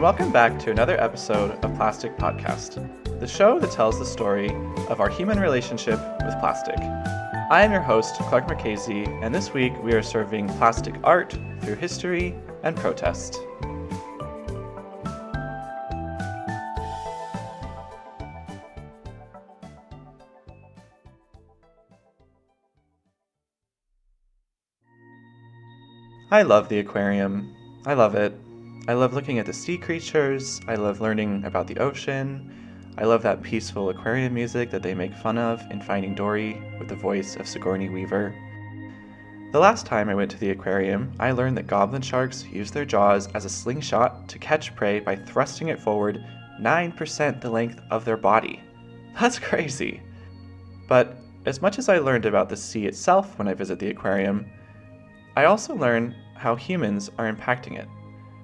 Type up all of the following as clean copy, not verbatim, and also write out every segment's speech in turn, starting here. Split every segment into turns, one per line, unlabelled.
welcome back to another episode of Plastic Podcast, the show that tells the story of our human relationship with plastic. I am your host, Clark Marchese, and this week we are serving plastic art through history and protest. I love the aquarium. I love it. I love looking at the sea creatures. I love learning about the ocean. I love that peaceful aquarium music that they make fun of in Finding Dory with the voice of Sigourney Weaver. The last time I went to the aquarium, I learned that goblin sharks use their jaws as a slingshot to catch prey by thrusting it forward 9% the length of their body. That's crazy. But as much as I learned about the sea itself when I visit the aquarium, I also learn how humans are impacting it.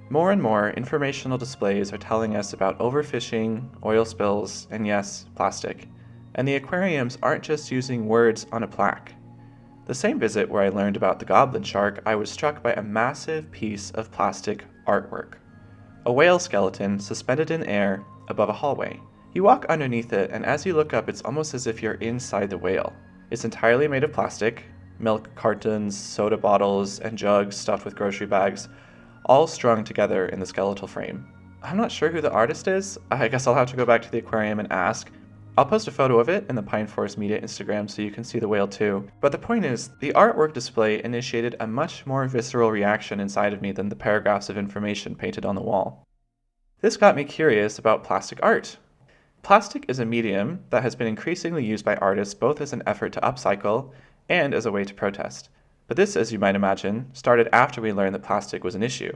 More and more informational displays are telling us about overfishing, oil spills, and yes, plastic. And the aquariums aren't just using words on a plaque. The same visit where I learned about the goblin shark, I was struck by a massive piece of plastic artwork. A whale skeleton suspended in air above a hallway. You walk underneath it, and as you look up, it's almost as if you're inside the whale. It's entirely made of plastic. Milk cartons, soda bottles, and jugs stuffed with grocery bags, all strung together in the skeletal frame. I'm not sure who the artist is. I guess I'll have to go back to the aquarium and ask. I'll post a photo of it in the Pine Forest Media Instagram so you can see the whale too. But the point is, the artwork display initiated a much more visceral reaction inside of me than the paragraphs of information painted on the wall. This got me curious about plastic art. Plastic is a medium that has been increasingly used by artists both as an effort to upcycle and as a way to protest. But this, as you might imagine, started after we learned that plastic was an issue.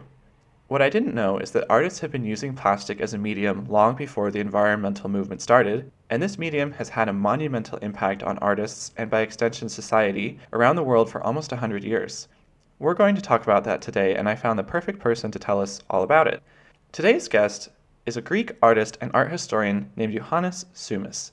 What I didn't know is that artists have been using plastic as a medium long before the environmental movement started, and this medium has had a monumental impact on artists and by extension society around the world for almost 100 years. We're going to talk about that today, and I found the perfect person to tell us all about it. Today's guest is a Greek artist and art historian named Johannis Tsoumas.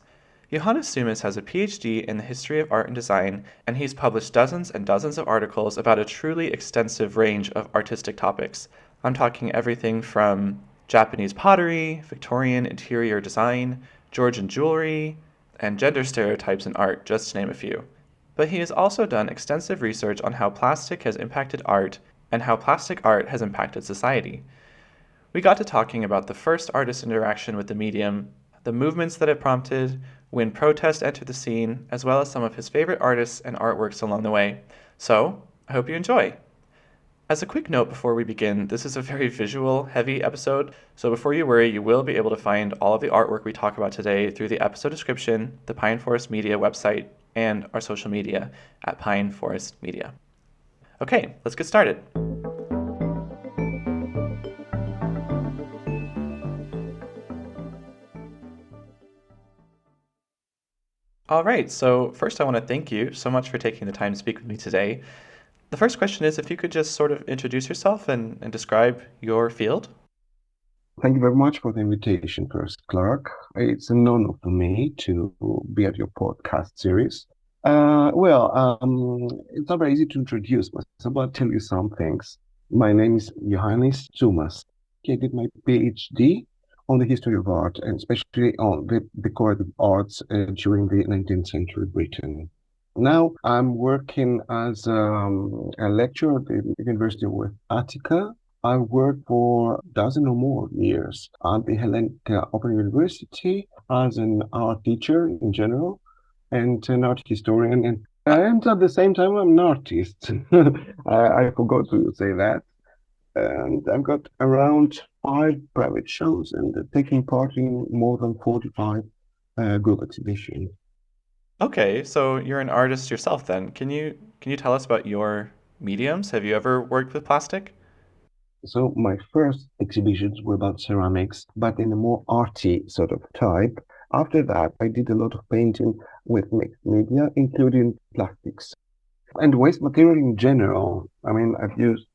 Johannis Tsoumas has a PhD in the history of art and design, and he's published dozens and dozens of articles about a truly extensive range of artistic topics. I'm talking everything from Japanese pottery, Victorian interior design, Georgian jewelry, and gender stereotypes in art, just to name a few. But he has also done extensive research on how plastic has impacted art and how plastic art has impacted society. We got to talking about the first artist interaction with the medium, the movements that it prompted, when protest entered the scene, as well as some of his favorite artists and artworks along the way. So, I hope you enjoy. As a quick note before we begin, this is a very visual-heavy episode, so before you worry, you will be able to find all of the artwork we talk about today through the episode description, the Pine Forest Media website, and our social media at Pine Forest Media. Okay, let's get started. All right, so first I want to thank you so much for taking the time to speak with me today. The first question is if you could just sort of introduce yourself and describe your field.
Thank you very much for the invitation, first, Clark. It's an honor for me to be at your podcast series. It's not very easy to introduce myself, but I'll tell you some things. My name is Johannis Tsoumas. I did my PhD on the history of art, and especially on the decorative arts during the 19th century Britain. Now I'm working as a lecturer at the University of West Attica. I worked for a dozen or more years at the Hellenic Open University as an art teacher in general and an art historian. And at the same time, I'm an artist. I forgot to say that. And I've got around 5 private shows and taking part in more than 45 group exhibitions.
Okay, so you're an artist yourself then. Can you tell us about your mediums? Have you ever worked with plastic?
So my first exhibitions were about ceramics, but in a more arty sort of type. After that, I did a lot of painting with mixed media, including plastics. And waste material in general. I mean, I've used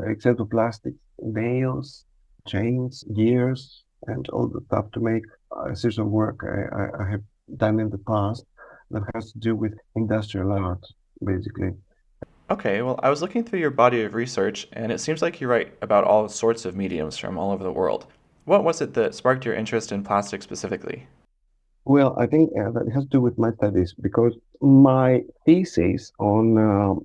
except of plastics, nails, chains, gears, and all the stuff to make a series of work I have done in the past that has to do with industrial art, basically.
Okay, well, I was looking through your body of research, and it seems like you write about all sorts of mediums from all over the world. What was it that sparked your interest in plastic specifically?
Well, I think that it has to do with my studies because my thesis on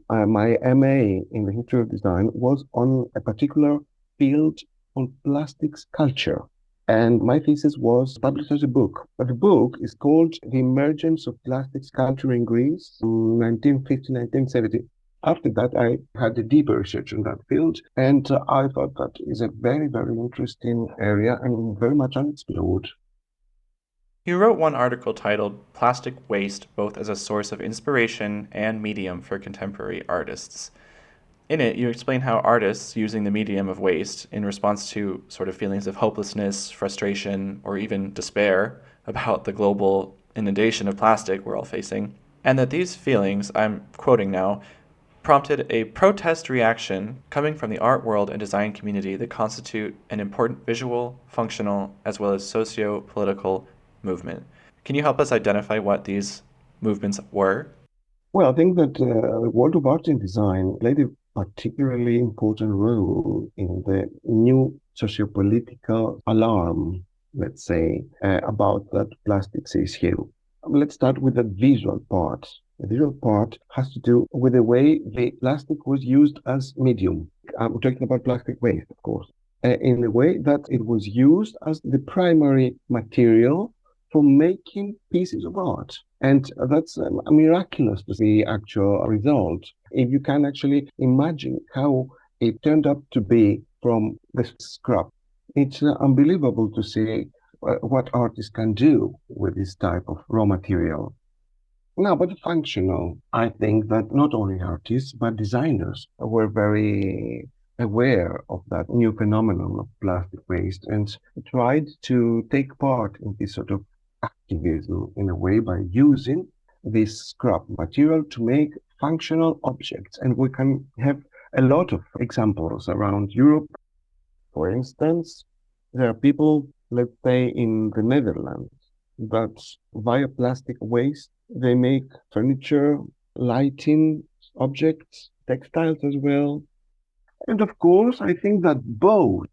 my MA in the history of design was on a particular field on plastics culture. And my thesis was published as a book. But the book is called The Emergence of Plastics Culture in Greece from 1950, 1970. After that, I had a deeper research in that field, and I thought that is a very, very interesting area and very much unexplored.
You wrote one article titled Plastic Waste both as a source of inspiration and medium for contemporary artists. In it, you explain how artists using the medium of waste in response to sort of feelings of hopelessness, frustration, or even despair about the global inundation of plastic we're all facing, and that these feelings, I'm quoting now, prompted a protest reaction coming from the art world and design community that constitute an important visual, functional, as well as socio-political movement. Can you help us identify what these movements were?
Well, I think that the world of art and design played a particularly important role in the new socio-political alarm, let's say, about that plastics issue. Let's start with the visual part. The visual part has to do with the way the plastic was used as medium. I'm talking about plastic waste, of course, in the way that it was used as the primary material for making pieces of art. And that's miraculous to see the actual result. If you can actually imagine how it turned up to be from the scrap, it's unbelievable to see what artists can do with this type of raw material. Now, but functional, I think that not only artists, but designers were very aware of that new phenomenon of plastic waste and tried to take part in this sort of activism in a way by using this scrap material to make functional objects. And we can have a lot of examples around Europe. For instance, there are people, let's say, in the Netherlands that via plastic waste, they make furniture, lighting objects, textiles as well. And of course, I think that both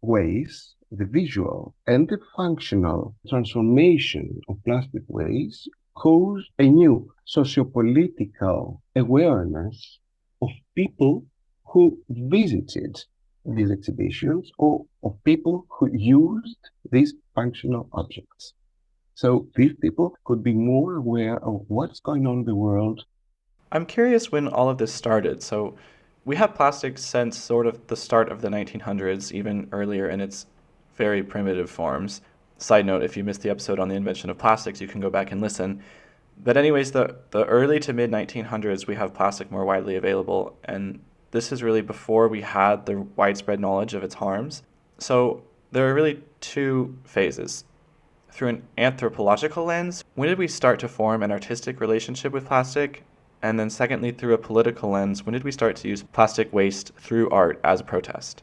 ways, the visual and the functional transformation of plastic waste, caused a new socio-political awareness of people who visited these exhibitions or of people who used these functional objects. So these people could be more aware of what's going on in the world.
I'm curious when all of this started. So, we have plastic since sort of the start of the 1900s, even earlier in its very primitive forms. Side note, if you missed the episode on the invention of plastics, you can go back and listen. But anyways, the early to mid 1900s, we have plastic more widely available, and this is really before we had the widespread knowledge of its harms. So there are really two phases. Through an anthropological lens, when did we start to form an artistic relationship with plastic? And then secondly, through a political lens, when did we start to use plastic waste through art as a protest?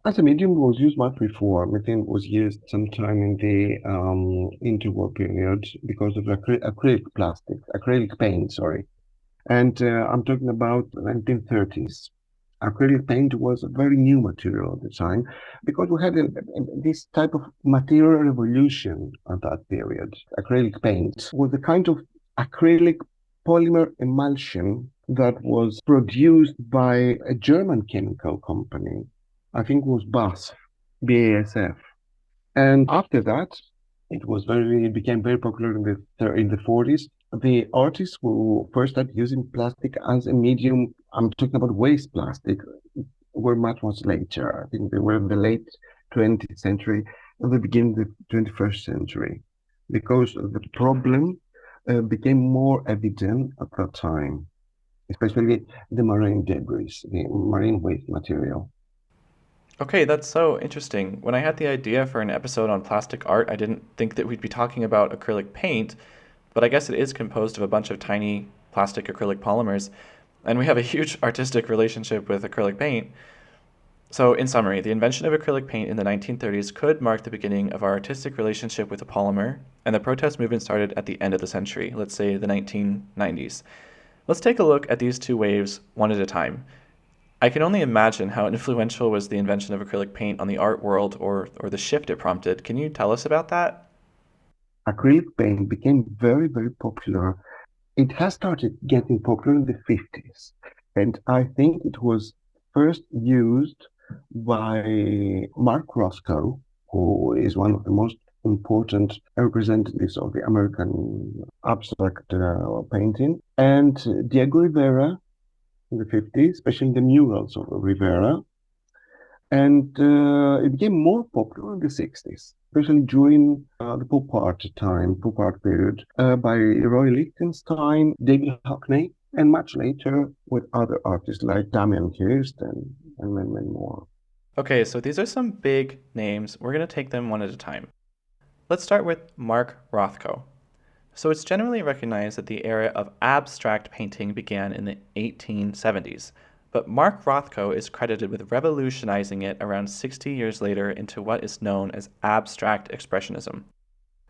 As a medium, it was used much before. Methane was used sometime in the interwar period because of acrylic plastic, acrylic paint, sorry. And I'm talking about the 1930s. Acrylic paint was a very new material at the time because we had this type of material revolution at that period. Acrylic paint was a kind of acrylic polymer emulsion that was produced by a German chemical company. I think it was BASF. And after that, it became very popular in the 40s. The artists who first started using plastic as a medium, I'm talking about waste plastic, were much later. I think they were in the late 20th century and the beginning of the 21st century, because the problem became more evident at that time, especially the marine debris, the marine waste material.
Okay, that's so interesting. When I had the idea for an episode on plastic art, I didn't think that we'd be talking about acrylic paint, but I guess it is composed of a bunch of tiny plastic acrylic polymers, and we have a huge artistic relationship with acrylic paint. So, in summary, the invention of acrylic paint in the 1930s could mark the beginning of our artistic relationship with a polymer, and the protest movement started at the end of the century, let's say the 1990s. Let's take a look at these two waves one at a time. I can only imagine how influential was the invention of acrylic paint on the art world or the shift it prompted. Can you tell us about that?
Acrylic paint became very, very popular. It has started getting popular in the 50s, and I think it was first used by Mark Rothko, who is one of the most important representatives of the American abstract painting, and Diego Rivera in the 50s, especially the murals of Rivera. And it became more popular in the 60s, especially during the pop art time, pop art period, by Roy Lichtenstein, David Hockney, and much later with other artists like Damien Hirst and many more.
Okay, so these are some big names. We're going to take them one at a time. Let's start with Mark Rothko. So it's generally recognized that the era of abstract painting began in the 1870s, but Mark Rothko is credited with revolutionizing it around 60 years later into what is known as abstract expressionism.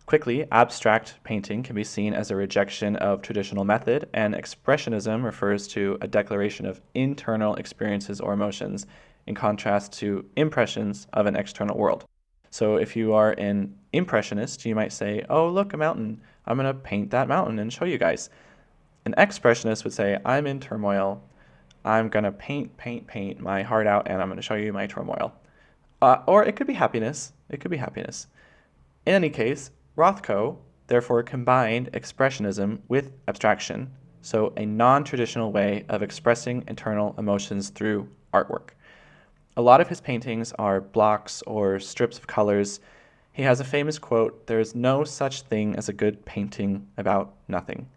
Quickly, abstract painting can be seen as a rejection of traditional method, and expressionism refers to a declaration of internal experiences or emotions, in contrast to impressions of an external world. So if you are an impressionist, you might say, oh, look, a mountain. I'm going to paint that mountain and show you guys. An expressionist would say, I'm in turmoil. I'm going to paint my heart out, and I'm going to show you my turmoil. Or it could be happiness. It could be happiness. In any case, Rothko therefore combined expressionism with abstraction, so a non-traditional way of expressing internal emotions through artwork. A lot of his paintings are blocks or strips of colors. He has a famous quote, "There is no such thing as a good painting about nothing."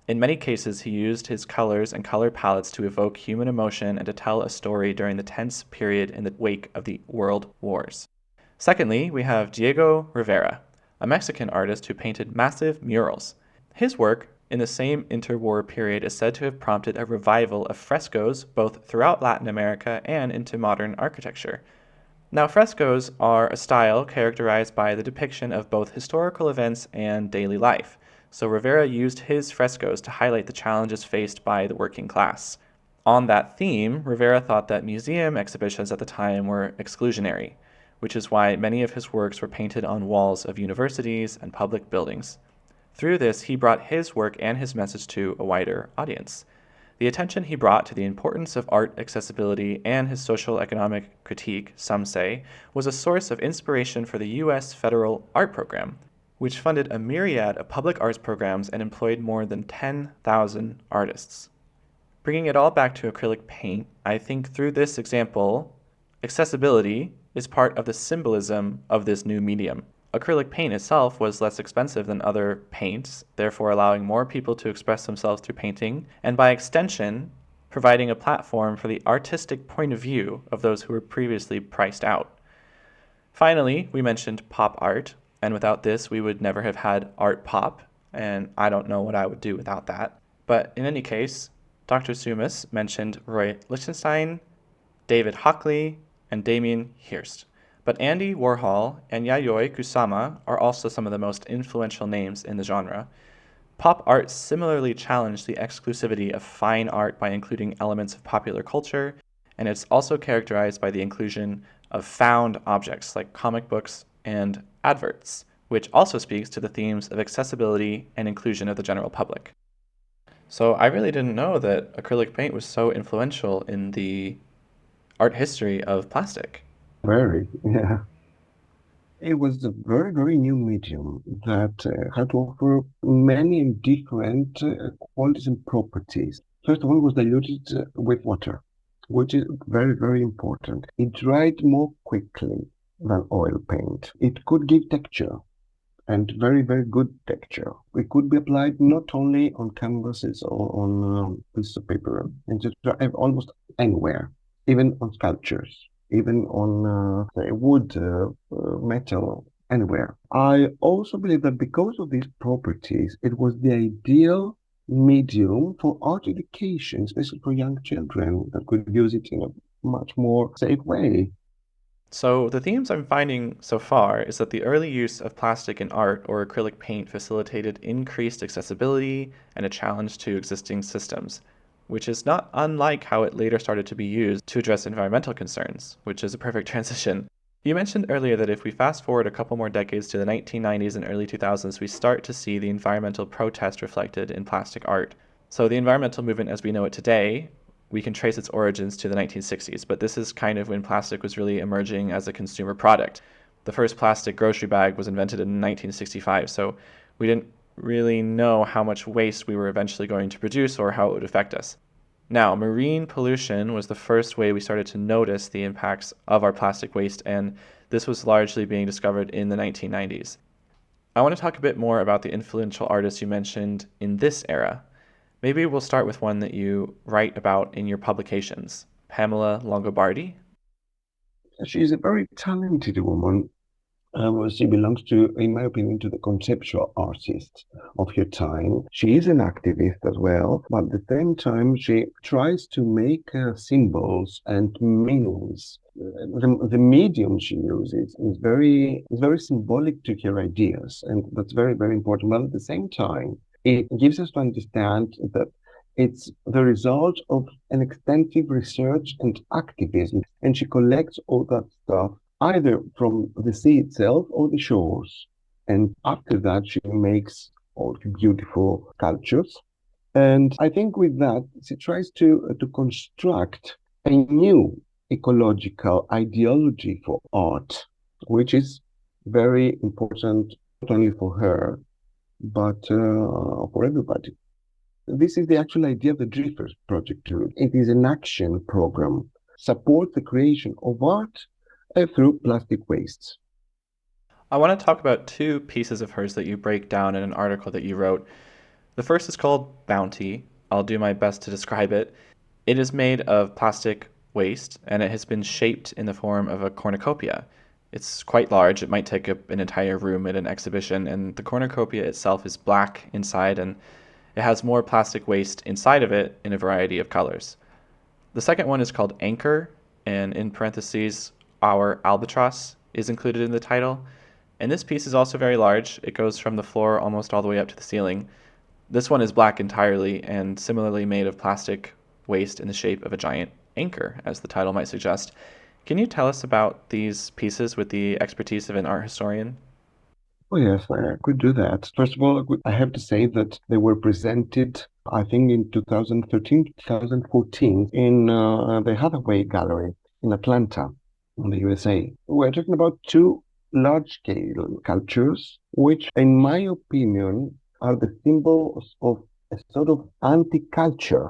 In many cases, he used his colors and color palettes to evoke human emotion and to tell a story during the tense period in the wake of the World Wars. Secondly, we have Diego Rivera, a Mexican artist who painted massive murals. His work in the same interwar period is said to have prompted a revival of frescoes both throughout Latin America and into modern architecture. Now, frescoes are a style characterized by the depiction of both historical events and daily life, so Rivera used his frescoes to highlight the challenges faced by the working class. On that theme, Rivera thought that museum exhibitions at the time were exclusionary, which is why many of his works were painted on walls of universities and public buildings. Through this, he brought his work and his message to a wider audience. The attention he brought to the importance of art accessibility and his social economic critique, some say, was a source of inspiration for the U.S. federal art program, which funded a myriad of public arts programs and employed more than 10,000 artists. Bringing it all back to acrylic paint, I think through this example, accessibility is part of the symbolism of this new medium. Acrylic paint itself was less expensive than other paints, therefore allowing more people to express themselves through painting, and by extension, providing a platform for the artistic point of view of those who were previously priced out. Finally, we mentioned pop art, and without this, we would never have had art pop, and I don't know what I would do without that. But in any case, Dr. Tsoumas mentioned Roy Lichtenstein, David Hockney, and Damien Hirst. But Andy Warhol and Yayoi Kusama are also some of the most influential names in the genre. Pop art similarly challenged the exclusivity of fine art by including elements of popular culture, and it's also characterized by the inclusion of found objects like comic books and adverts, which also speaks to the themes of accessibility and inclusion of the general public. So I really didn't know that acrylic paint was so influential in the art history of plastic.
Very, yeah. It was a very, very new medium that had to offer many different qualities and properties. First of all, it was diluted with water, which is very, very important. It dried more quickly than oil paint. It could give texture and very, very good texture. It could be applied not only on canvases or on pieces of paper, and just almost anywhere, even on sculptures, even on say, wood, metal, anywhere. I also believe that because of these properties, it was the ideal medium for art education, especially for young children that could use it in a much more safe way.
So the themes I'm finding so far is that the early use of plastic in art or acrylic paint facilitated increased accessibility and a challenge to existing systems, which is not unlike how it later started to be used to address environmental concerns, which is a perfect transition. You mentioned earlier that if we fast forward a couple more decades to the 1990s and early 2000s, we start to see the environmental protest reflected in plastic art. So the environmental movement as we know it today, we can trace its origins to the 1960s, but this is kind of when plastic was really emerging as a consumer product. The first plastic grocery bag was invented in 1965, so we didn't really know how much waste we were eventually going to produce or how it would affect us. Now, marine pollution was the first way we started to notice the impacts of our plastic waste, and this was largely being discovered in the 1990s. I want to talk a bit more about the influential artists you mentioned in this era. Maybe we'll start with one that you write about in your publications, Pamela Longobardi.
She's a very talented woman. She belongs to, in my opinion, to the conceptual artists of her time. She is an activist as well, but at the same time, she tries to make symbols and meanings. The medium she uses is very symbolic to her ideas, and that's very, very important. But at the same time, it gives us to understand that it's the result of an extensive research and activism, and she collects all that stuff either from the sea itself or the shores. And after that, she makes all the beautiful sculptures. And I think with that, she tries to construct a new ecological ideology for art, which is very important not only for her, but for everybody. This is the actual idea of the Drifters Project too. It is an action program, support the creation of art through plastic wastes.
I want to talk about two pieces of hers that you break down in an article that you wrote. The first is called Bounty. I'll do my best to describe it. It is made of plastic waste, and it has been shaped in the form of a cornucopia. It's quite large. It might take up an entire room at an exhibition, and the cornucopia itself is black inside, and it has more plastic waste inside of it in a variety of colors. The second one is called Anchor, and in parentheses, our albatross is included in the title. And this piece is also very large. It goes from the floor almost all the way up to the ceiling. This one is black entirely and similarly made of plastic waste in the shape of a giant anchor, as the title might suggest. Can you tell us about these pieces with the expertise of an art historian?
Oh, yes, I could do that. First of all, I have to say that they were presented, I think, in 2013, 2014 in the Hathaway Gallery in Atlanta, in the USA. We're talking about two large-scale sculptures, which, in my opinion, are the symbols of a sort of anti-culture.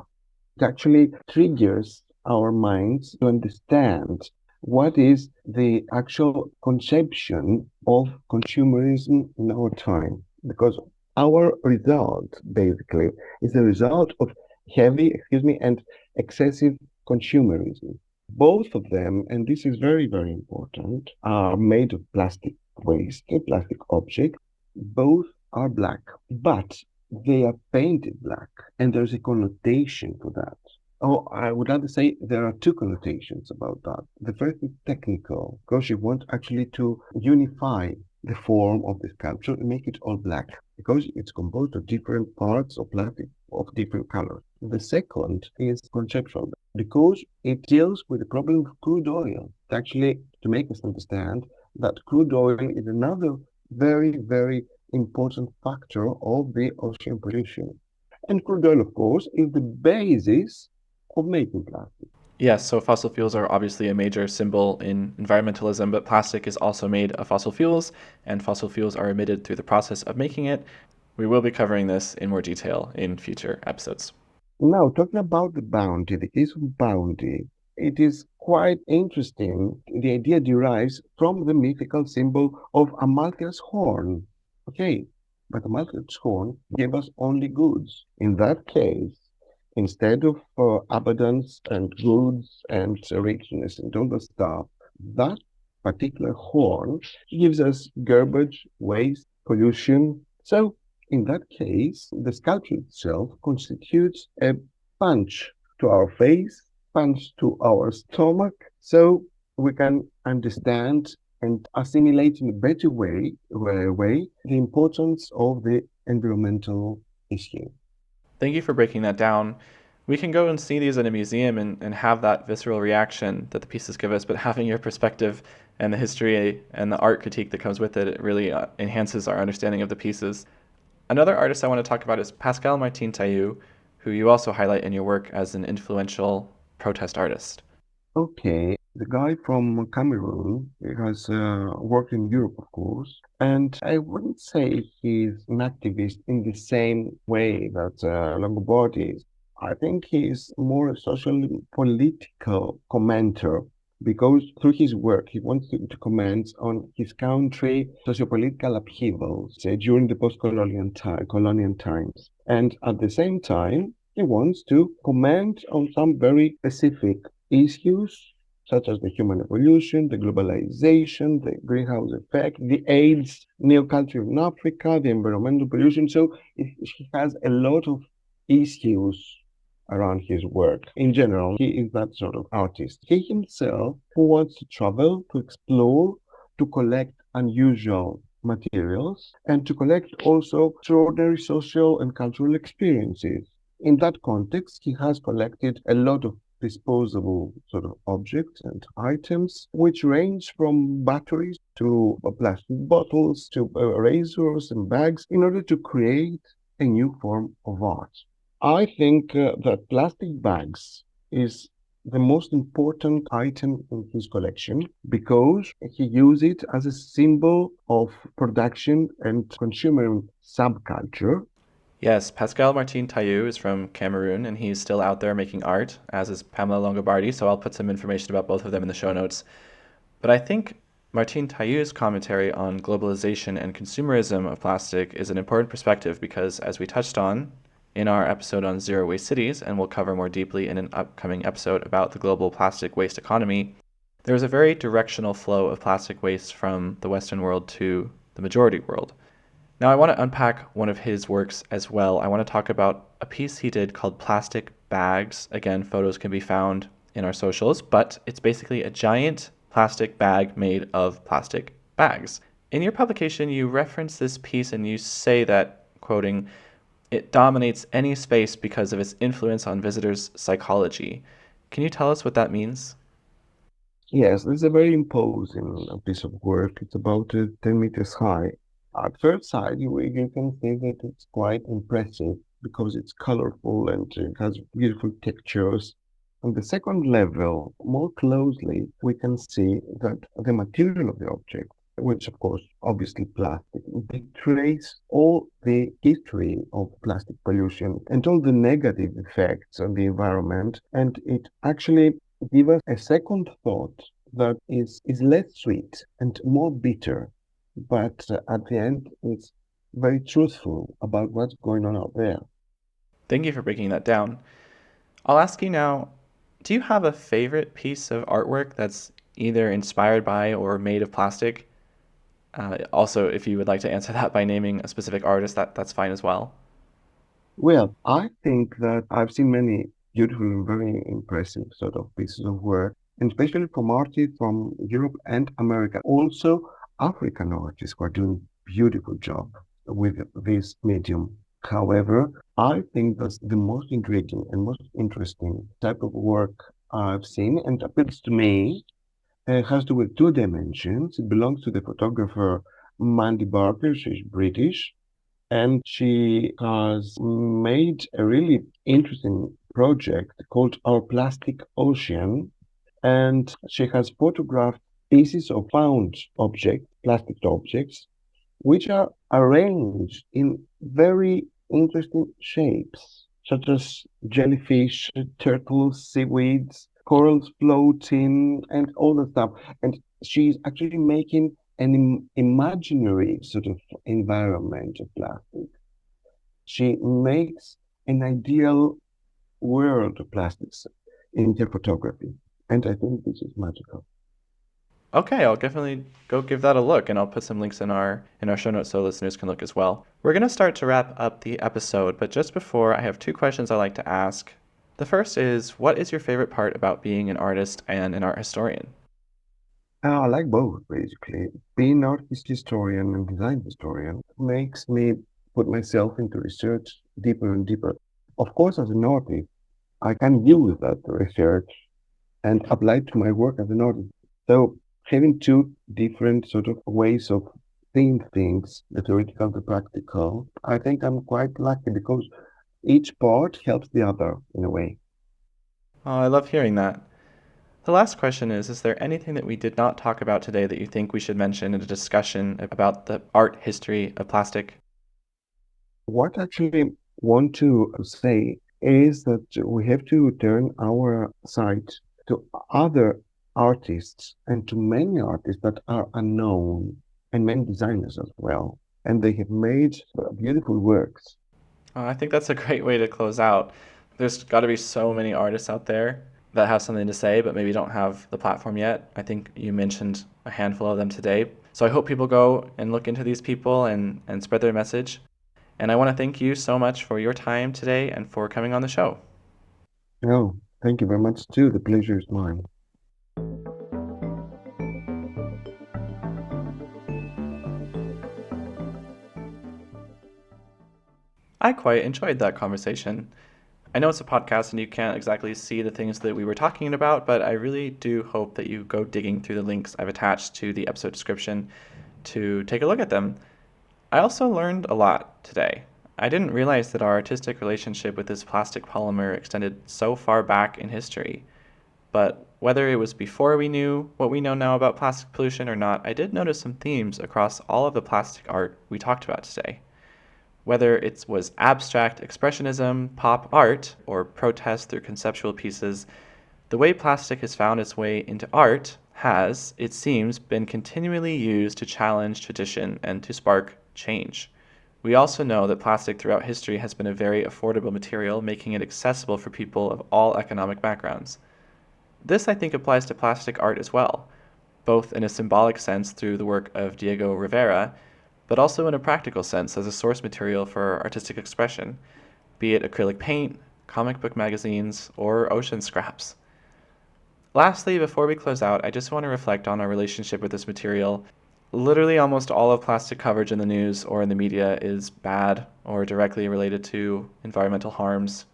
It actually triggers our minds to understand what is the actual conception of consumerism in our time. Because our result, basically, is the result of heavy, and excessive consumerism. Both of them, and this is very, very important, are made of plastic waste, a plastic object. Both are black, but they are painted black, and there's a connotation for that. Oh, I would rather say there are two connotations about that. The first is technical, because you want actually to unify the form of the sculpture and make it all black, because it's composed of different parts of plastic of different colors. The second is conceptual, because it deals with the problem of crude oil. Actually, to make us understand that crude oil is another very, very important factor of the ocean pollution. And crude oil, of course, is the basis of making plastic.
Yes, so fossil fuels are obviously a major symbol in environmentalism, but plastic is also made of fossil fuels, and fossil fuels are emitted through the process of making it. We will be covering this in more detail in future episodes.
Now, talking about the bounty, the case of bounty, it is quite interesting. The idea derives from the mythical symbol of Amalthea's horn. Okay, but Amalthea's horn gave us only goods. In that case, instead of abundance and goods and richness and all the stuff, that particular horn gives us garbage, waste, pollution. So in that case, the sculpture itself constitutes a punch to our face, punch to our stomach, so we can understand and assimilate in a better way the importance of the environmental issue.
Thank you for breaking that down. We can go and see these in a museum and have that visceral reaction that the pieces give us, but having your perspective and the history and the art critique that comes with it, it really enhances our understanding of the pieces. Another artist I want to talk about is Pascal Martin Taillou, who you also highlight in your work as an influential protest artist.
Okay, the guy from Cameroon he has worked in Europe, of course, and I wouldn't say he's an activist in the same way that Longobardi is. I think he's more a social political commenter because through his work he wants to comment on his country socio-political upheavals during the colonial times, and at the same time he wants to comment on some very specific issues such as the human evolution, the globalization, the greenhouse effect, the AIDS, new country in Africa, the environmental pollution. So he has a lot of issues around his work. In general, he is that sort of artist. He himself who wants to travel, to explore, to collect unusual materials, and to collect also extraordinary social and cultural experiences. In that context, he has collected a lot of disposable sort of objects and items, which range from batteries to plastic bottles to razors and bags in order to create a new form of art. I think that plastic bags is the most important item in his collection because he used it as a symbol of production and consumer subculture.
Yes, Pascal Martin Taillou is from Cameroon, and he's still out there making art, as is Pamela Longobardi, so I'll put some information about both of them in the show notes. But I think Martin Taillou's commentary on globalization and consumerism of plastic is an important perspective because, as we touched on in our episode on zero waste cities, and we'll cover more deeply in an upcoming episode about the global plastic waste economy, there is a very directional flow of plastic waste from the Western world to the majority world. Now, I want to unpack one of his works as well. I want to talk about a piece he did called Plastic Bags. Again, photos can be found in our socials, but it's basically a giant plastic bag made of plastic bags. In your publication, you reference this piece and you say that, quoting, it dominates any space because of its influence on visitors' psychology. Can you tell us what that means?
Yes, it's a very imposing piece of work. It's about 10 meters high. At first sight, you can see that it's quite impressive because it's colorful and it has beautiful textures. On the second level, more closely, we can see that the material of the object, which of course, obviously plastic, betrays all the history of plastic pollution and all the negative effects on the environment. And it actually gives us a second thought that is less sweet and more bitter, but at the end, it's very truthful about what's going on out there.
Thank you for breaking that down. I'll ask you now, do you have a favorite piece of artwork that's either inspired by or made of plastic? Also, if you would like to answer that by naming a specific artist, that's fine as well.
Well, I think that I've seen many beautiful and very impressive sort of pieces of work, and especially from artists from Europe and America. Also, African artists who are doing beautiful job with this medium. However, I think that's the most intriguing and most interesting type of work I've seen and appeals to me. It has to do with two dimensions. It belongs to the photographer Mandy Barker. She's British and she has made a really interesting project called Our Plastic Ocean. And she has photographed pieces of found objects, plastic objects, which are arranged in very interesting shapes, such as jellyfish, turtles, seaweeds, corals floating, and all the stuff. And she's actually making an imaginary sort of environment of plastic. She makes an ideal world of plastics in her photography. And I think this is magical.
Okay, I'll definitely go give that a look, and I'll put some links in our show notes so listeners can look as well. We're gonna start to wrap up the episode, but just before, I have two questions I like to ask. The first is, what is your favorite part about being an artist and an art historian?
I like both, basically. Being an art historian and design historian makes me put myself into research deeper and deeper. Of course, as an artist, I can use that research and apply it to my work as an artist. So having two different sort of ways of seeing things, the theoretical, the practical, I think I'm quite lucky because each part helps the other in a way.
Oh, I love hearing that. The last question is there anything that we did not talk about today that you think we should mention in a discussion about the art history of plastic?
What I actually want to say is that we have to turn our sight to other artists and to many artists that are unknown and many designers as well. And they have made beautiful works.
I think that's a great way to close out. There's got to be so many artists out there that have something to say, but maybe don't have the platform yet. I think you mentioned a handful of them today. So I hope people go and look into these people and spread their message. And I want to thank you so much for your time today and for coming on the show.
Oh, thank you very much too. The pleasure is mine.
I quite enjoyed that conversation. I know it's a podcast and you can't exactly see the things that we were talking about, but I really do hope that you go digging through the links I've attached to the episode description to take a look at them. I also learned a lot today. I didn't realize that our artistic relationship with this plastic polymer extended so far back in history. But whether it was before we knew what we know now about plastic pollution or not, I did notice some themes across all of the plastic art we talked about today. Whether it was abstract expressionism, pop art, or protest through conceptual pieces, the way plastic has found its way into art has, it seems, been continually used to challenge tradition and to spark change. We also know that plastic throughout history has been a very affordable material, making it accessible for people of all economic backgrounds. This, I think, applies to plastic art as well, both in a symbolic sense through the work of Diego Rivera, but also in a practical sense as a source material for artistic expression, be it acrylic paint, comic book magazines, or ocean scraps. Lastly, before we close out, I just want to reflect on our relationship with this material. Literally almost all of plastic coverage in the news or in the media is bad or directly related to environmental harms.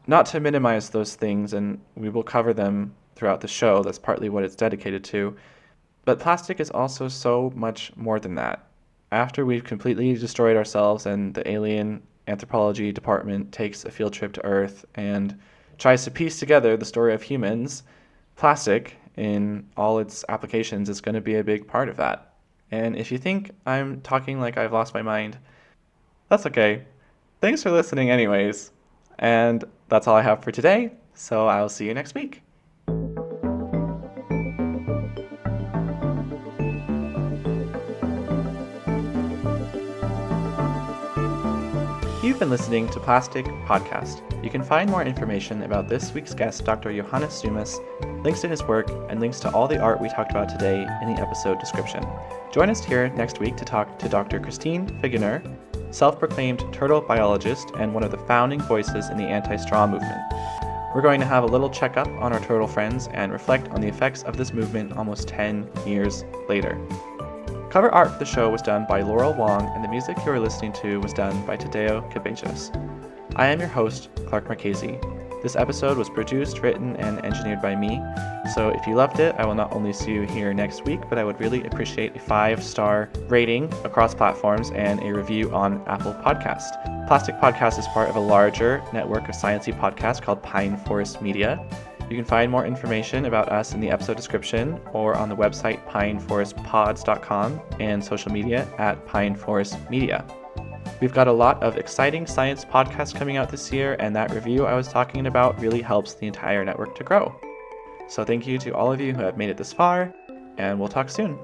Not to minimize those things, and we will cover them throughout the show, that's partly what it's dedicated to, but plastic is also so much more than that. After we've completely destroyed ourselves and the alien anthropology department takes a field trip to Earth and tries to piece together the story of humans, plastic, in all its applications, is going to be a big part of that. And if you think I'm talking like I've lost my mind, that's okay. Thanks for listening, anyways. And that's all I have for today, so I'll see you next week. You've been listening to Plastic Podcast. You can find more information about this week's guest, Dr. Johannis Tsoumas, links to his work, and links to all the art we talked about today in the episode description. Join us here next week to talk to Dr. Christine Figuener, self-proclaimed turtle biologist and one of the founding voices in the anti-straw movement. We're going to have a little checkup on our turtle friends and reflect on the effects of this movement almost 10 years later. Cover art for the show was done by Laurel Wong, and the music you are listening to was done by Taddeo Cabejos. I am your host, Clark Marchese. This episode was produced, written, and engineered by me, so if you loved it, I will not only see you here next week, but I would really appreciate a 5-star rating across platforms and a review on Apple Podcast. Plastic Podcast is part of a larger network of sciencey podcasts called Pine Forest Media. You can find more information about us in the episode description or on the website pineforestpods.com and social media at pineforestmedia. We've got a lot of exciting science podcasts coming out this year, and that review I was talking about really helps the entire network to grow. So thank you to all of you who have made it this far, and we'll talk soon.